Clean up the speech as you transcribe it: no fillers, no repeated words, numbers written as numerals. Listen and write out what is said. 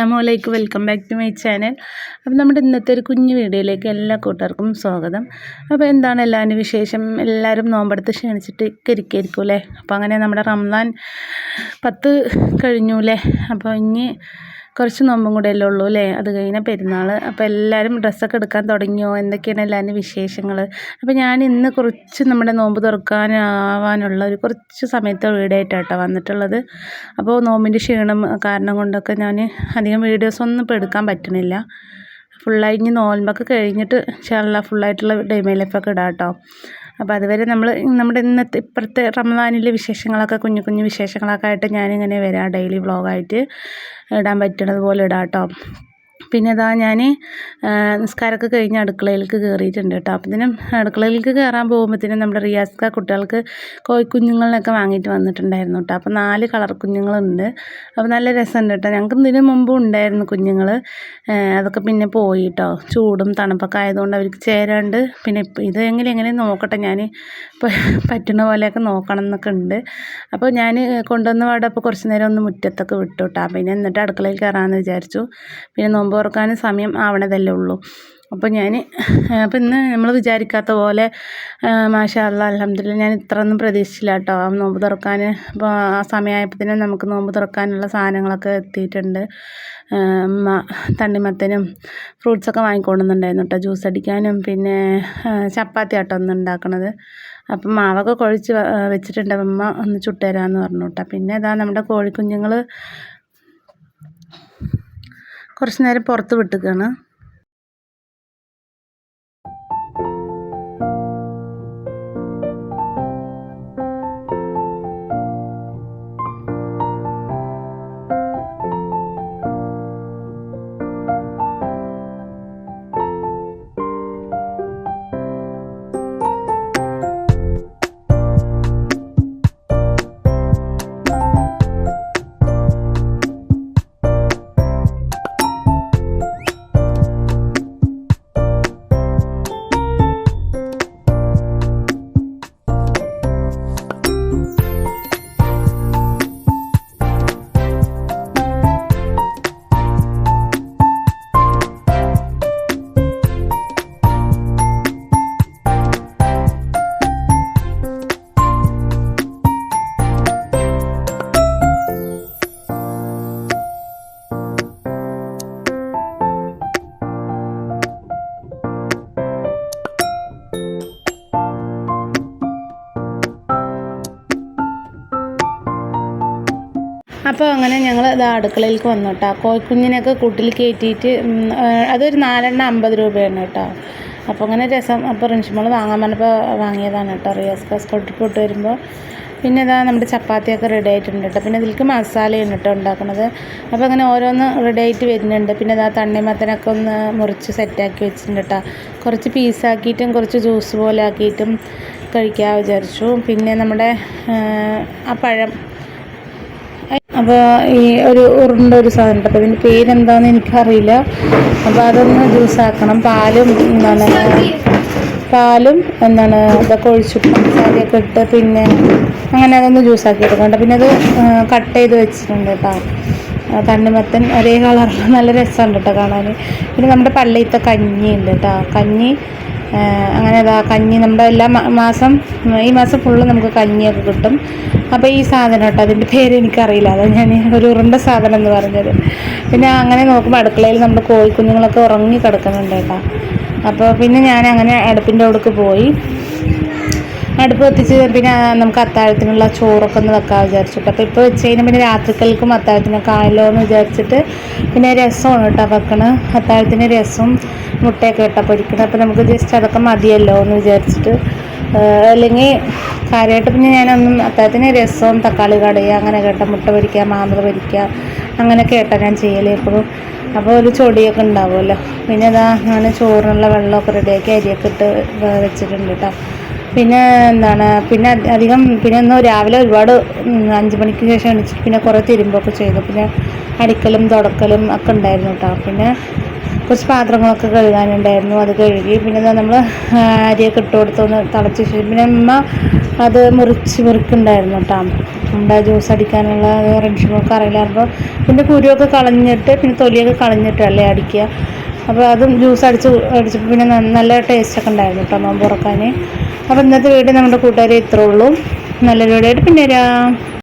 അസ്സലാമലൈക്കും, welcome back to my channel. അപ്പോൾ നമ്മുടെ ഇന്നത്തെ ഒരു കുഞ്ഞു വീഡിയോയിലേക്ക് എല്ലാ കൂട്ടുകാർക്കും സ്വാഗതം. അപ്പോൾ എന്താണ് എല്ലാവരും വിശേഷം? എല്ലാവരും നോമ്പെടുത്ത് ക്ഷണിച്ചിട്ട് ഇരിക്കുമായിരിക്കും അല്ലേ? അപ്പോൾ അങ്ങനെ നമ്മുടെ റംസാൻ 10 കഴിഞ്ഞു അല്ലേ? അപ്പോൾ ഇനി കുറച്ച് നോമ്പും കൂടെ അല്ലേ ഉള്ളൂ അല്ലേ? അത് കഴിഞ്ഞാൽ പെരുന്നാൾ. അപ്പോൾ എല്ലാവരും ഡ്രസ്സൊക്കെ എടുക്കാൻ തുടങ്ങിയോ? എന്തൊക്കെയാണ് എല്ലാവരും വിശേഷങ്ങൾ? അപ്പോൾ ഞാൻ ഇന്ന് കുറച്ച് നമ്മുടെ നോമ്പ് തുറക്കാനാവാനുള്ള ഒരു കുറച്ച് സമയത്തെ വീഡിയോ ആയിട്ടാണ് വന്നിട്ടുള്ളത്. അപ്പോൾ നോമ്പിൻ്റെ ക്ഷീണം കാരണം കൊണ്ടൊക്കെ ഞാൻ അധികം വീഡിയോസൊന്നും ഇപ്പോൾ എടുക്കാൻ പറ്റണില്ല. ഫുള്ളായി ഇനി നോമ്പൊക്കെ കഴിഞ്ഞിട്ട് ഇൻഷാല്ലാ ഫുള്ളായിട്ടുള്ള ഡെമോ ലൈഫൊക്കെ ഇടാം കേട്ടോ. അപ്പോൾ അതുവരെ നമ്മുടെ ഇപ്പോഴത്തെ റമദാനിലെ വിശേഷങ്ങളൊക്കെ കുഞ്ഞു കുഞ്ഞു വിശേഷങ്ങളൊക്കെ ആയിട്ട് ഞാനിങ്ങനെ വരാം. ഡെയിലി വ്ളോഗായിട്ട് ഇടാൻ പറ്റണത് പോലെ ഇടാം കേട്ടോ. പിന്നെ ഇതാ ഞാൻ നിസ്കാരമൊക്കെ കഴിഞ്ഞ് അടുക്കളയിലേക്ക് കയറിയിട്ടുണ്ട് കേട്ടോ. അപ്പത്തിനും അടുക്കളയിലേക്ക് കയറാൻ പോകുമ്പോഴത്തേനും നമ്മുടെ റിയാസ്ക കുട്ടികൾക്ക് കോഴിക്കുഞ്ഞുങ്ങളിനൊക്കെ വാങ്ങിയിട്ട് വന്നിട്ടുണ്ടായിരുന്നു കേട്ടോ. അപ്പോൾ 4 കളർ കുഞ്ഞുങ്ങളുണ്ട്. അപ്പോൾ നല്ല രസമുണ്ട് കേട്ടോ. ഞങ്ങൾക്ക് ഇതിന് മുമ്പും ഉണ്ടായിരുന്നു കുഞ്ഞുങ്ങൾ. അതൊക്കെ പിന്നെ പോയി കേട്ടോ. ചൂടും തണുപ്പൊക്കെ ആയതുകൊണ്ട് അവർക്ക് ചേരാണ്ട് പിന്നെ ഇത് എങ്ങനെ നോക്കട്ടെ, ഞാൻ പറ്റുന്ന പോലെയൊക്കെ നോക്കണം എന്നൊക്കെ ഉണ്ട്. അപ്പോൾ ഞാൻ കൊണ്ടുവന്ന പാടെ അപ്പോൾ കുറച്ച് നേരം ഒന്ന് മുറ്റത്തൊക്കെ വിട്ടു കേട്ടോ. പിന്നെ എന്നിട്ട് അടുക്കളയിൽ കയറാമെന്ന് വിചാരിച്ചു. പിന്നെ നോമ്പ് തുറക്കാനും സമയം ആവണതല്ലേ ഉള്ളൂ. അപ്പോൾ ഇന്ന് നമ്മൾ വിചാരിക്കാത്ത പോലെ മാഷാ അല്ലാ അൽഹംദുലില്ലാ ഞാൻ ഇത്രയൊന്നും പ്രതീക്ഷിച്ചില്ല കേട്ടോ. നോമ്പ് തുറക്കാൻ അപ്പോൾ ആ സമയമായപ്പോഴത്തേനും നമുക്ക് നോമ്പ് തുറക്കാനുള്ള സാധനങ്ങളൊക്കെ എത്തിയിട്ടുണ്ട്. തണ്ണിമത്തനും ഫ്രൂട്ട്സൊക്കെ വാങ്ങിക്കൊണ്ടുവന്നിട്ടുണ്ടായിരുന്നു കേട്ടോ. ജ്യൂസ് അടിക്കാനും പിന്നെ ചപ്പാത്തി ആട്ടോ ഒന്ന് ഉണ്ടാക്കണത്. അപ്പം മാവൊക്കെ കുഴച്ച് വെച്ചിട്ടുണ്ട്. അമ്മ ഒന്ന് ചുട്ടുതരാമെന്ന് പറഞ്ഞു കേട്ടോ. പിന്നെ ഇതാ നമ്മുടെ കോഴിക്കുഞ്ഞുങ്ങൾ കുറച്ച് നേരം പുറത്ത് വിട്ടുകയാണ്. അപ്പോൾ അങ്ങനെ ഞങ്ങൾ ഇത് അടുക്കളയിലേക്ക് വന്നു കേട്ടോ. കോഴിക്കുഞ്ഞിനൊക്കെ കൂട്ടിൽ കയറ്റിയിട്ട് അതൊരു 4 50 രൂപയാണ് കേട്ടോ. അപ്പോൾ അങ്ങനെ രസം. അപ്പോൾ റിൻഷിമോൾ വാങ്ങാൻ പറഞ്ഞപ്പോൾ വാങ്ങിയതാണ് കേട്ടോ. റിയാസ്ക സ്കൂട്ടിൽ പോയിട്ട് വരുമ്പോൾ. പിന്നെ ഇതാ നമ്മുടെ ചപ്പാത്തിയൊക്കെ റെഡി ആയിട്ടുണ്ട് കേട്ടോ. പിന്നെ ഇതിലേക്ക് മസാലയാണ് കേട്ടോ ഉണ്ടാക്കുന്നത്. അപ്പോൾ അങ്ങനെ ഓരോന്ന് റെഡി ആയിട്ട് വരുന്നുണ്ട്. പിന്നെ ഇതാ തണ്ണിമത്തനൊക്കെ ഒന്ന് മുറിച്ച് സെറ്റാക്കി വെച്ചിട്ടുണ്ട് കേട്ടോ. കുറച്ച് പീസാക്കിയിട്ടും കുറച്ച് ജ്യൂസ് പോലെ ആക്കിയിട്ടും കഴിക്കാൻ വിചാരിച്ചു. പിന്നെ നമ്മുടെ ആ പഴം, അപ്പോൾ ഈ ഒരു സാധനം ഉണ്ട്. അപ്പോൾ ഇതിൻ്റെ പേരെന്താണെന്ന് എനിക്കറിയില്ല. അപ്പോൾ അതൊന്ന് ജ്യൂസാക്കണം. പാലും ഇതൊക്കെ ഒഴിച്ചിട്ട് മസാലയൊക്കെ ഇട്ട് പിന്നെ അങ്ങനെ അതൊന്ന് ജ്യൂസാക്കി എടുക്കണ്ട. പിന്നെ അത് കട്ട് ചെയ്ത് വെച്ചിട്ടുണ്ട് കേട്ടോ. തണ്ണിമത്തൻ ഒരേ കളറിൽ നല്ല രസമുണ്ട് കേട്ടോ കാണാൻ. പിന്നെ നമ്മുടെ പള്ളിയിലത്തെ കഞ്ഞി ഉണ്ട് കേട്ടോ. കഞ്ഞി അങ്ങനെ കഞ്ഞി നമ്മുടെ ഈ മാസം ഫുള്ള് നമുക്ക് കഞ്ഞിയൊക്കെ കിട്ടും. അപ്പോൾ ഈ സാധനം കേട്ടോ, അതിൻ്റെ പേര് എനിക്കറിയില്ല. അതാണ് ഞാൻ ഒരു ഉരുണ്ട സാധനം എന്ന് പറഞ്ഞത്. പിന്നെ അങ്ങനെ നോക്കുമ്പോൾ അടുക്കളയിൽ നമ്മുടെ കോഴിക്കുഞ്ഞുങ്ങളൊക്കെ ഉറങ്ങി കിടക്കുന്നുണ്ട് കേട്ടോ. അപ്പോൾ പിന്നെ ഞാൻ അങ്ങനെ അടുപ്പിൻ്റെ അവിടേക്ക് പോയി അടുപ്പ് കത്തിച്ച് പിന്നെ നമുക്ക് അത്താഴത്തിനുള്ള ചോറൊക്കെ ഒന്ന് വെക്കാൻ വിചാരിച്ചിട്ട്. അപ്പോൾ ഇപ്പോൾ വെച്ച് കഴിഞ്ഞാൽ പിന്നെ രാത്രിക്കൽക്കും അത്താഴത്തിനൊക്കെ ആയല്ലോ എന്ന് വിചാരിച്ചിട്ട് പിന്നെ രസമാണ് കേട്ടോ വെക്കണം. അത്താഴത്തിന് രസവും മുട്ടയൊക്കെ ഇട്ടാൽ പൊരിക്കണം. അപ്പോൾ നമുക്ക് ജസ്റ്റ് അതൊക്കെ മതിയല്ലോ എന്ന് വിചാരിച്ചിട്ട്. അല്ലെങ്കിൽ കാര്യമായിട്ട് പിന്നെ ഞാനൊന്നും അത്താഴത്തിന് രസവും തക്കാളി കടയുക അങ്ങനെ കേട്ടോ, മുട്ട പൊരിക്കുക, മാമ്പഴ പൊരിക്കുക അങ്ങനെയൊക്കെ കേട്ടോ ഞാൻ ചെയ്യലേ എപ്പോഴും. അപ്പോൾ ഒരു ചൊടിയൊക്കെ ഉണ്ടാവുമല്ലോ. പിന്നെ ഞാൻ ചോറിനുള്ള വെള്ളമൊക്കെ റെഡിയാക്കി അരിയൊക്കെ ഇട്ട് വെച്ചിട്ടുണ്ട് കേട്ടോ. പിന്നെ പിന്നെ ഒന്ന് രാവിലെ ഒരുപാട് 5 മണിക്ക് ശേഷം എണീച്ചിട്ട് പിന്നെ കുറേ തിരുമ്പൊക്കെ ചെയ്തു. പിന്നെ അടിക്കലും തുടക്കലും ഒക്കെ ഉണ്ടായിരുന്നു കേട്ടോ. പിന്നെ കുറച്ച് പാത്രങ്ങളൊക്കെ കഴുകാനുണ്ടായിരുന്നു, അത് കഴുകി. പിന്നെ നമ്മൾ അരിയൊക്കെ ഇട്ട് കൊടുത്തൊന്ന് തിളച്ച് ശേഷം പിന്നെ അമ്മ അത് മുറിക്കുന്നുണ്ടായിരുന്നു കേട്ടോ. നമ്മുടെ ജ്യൂസ് അടിക്കാനുള്ള റെഡ് ഷുഗറൊക്കെ അറിയില്ലായിരുന്നു. പിന്നെ കുരുവൊക്കെ കളഞ്ഞിട്ട് പിന്നെ തൊലിയൊക്കെ കളഞ്ഞിട്ടല്ലേ അടിക്കുക. അപ്പോൾ അതും ജ്യൂസ് അടിച്ചപ്പോൾ പിന്നെ നല്ല ടേസ്റ്റൊക്കെ ഉണ്ടായിരുന്നു കേട്ടോ നോമ്പ് തുറക്കാൻ. അപ്പോൾ ഇന്നത്തെ വീഡിയോ നമ്മുടെ കൂട്ടുകാരെ ഇത്രേ ഉള്ളൂ. നല്ലൊരു വീഡിയോ ആയിട്ട് പിന്നെ വരാം.